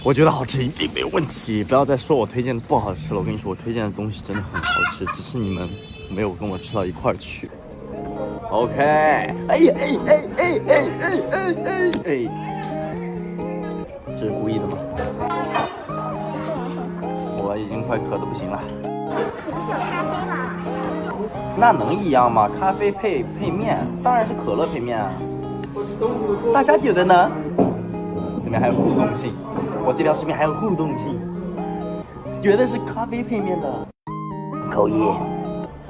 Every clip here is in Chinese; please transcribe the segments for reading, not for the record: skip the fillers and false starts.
我觉得好吃一定没有问题，不要再说我推荐的不好吃了。我跟你说，我推荐的东西真的很好吃，只是你们没有跟我吃到一块儿去。OK， 哎，这是故意的吗？我已经快渴得不行了。你不是有咖啡吗？那能一样吗？咖啡配面，当然是可乐配面啊。大家觉得呢？这边还有互动性，我这条视频还有互动性。觉得是咖啡配面的，扣一；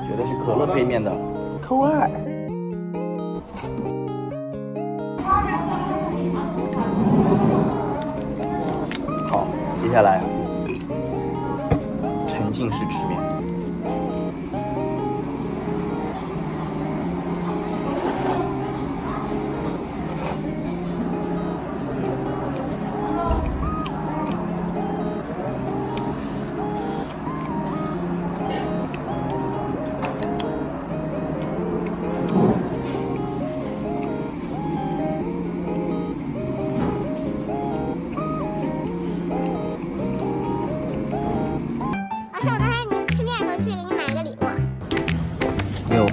觉得是可乐配面的，扣2。好，接下来沉浸式吃面。而且我刚才你吃面的时候是给你买一个礼物。没有。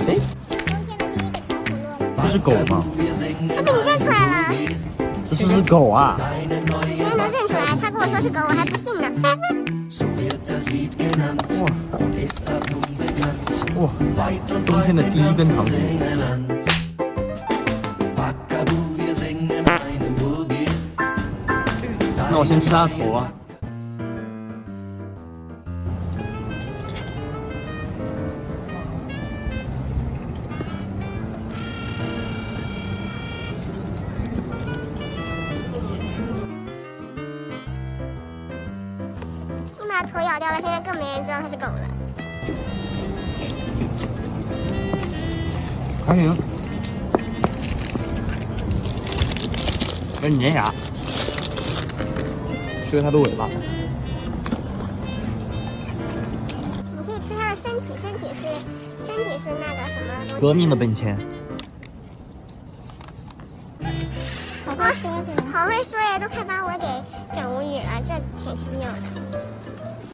哎，不是狗吗？他被你认出来了。这是只狗啊！竟然能认出来，他跟我说是狗，我还不信呢。哇，冬天的第一根糖果。那我先吃它头啊。你把头咬掉了，现在更没人知道它是狗了。还行，有点粘牙，吃它的尾巴。你可以吃它的身体，身体是那个什么东西？革命的本钱。好会说呀，都快把我给整无语了，这挺稀有的。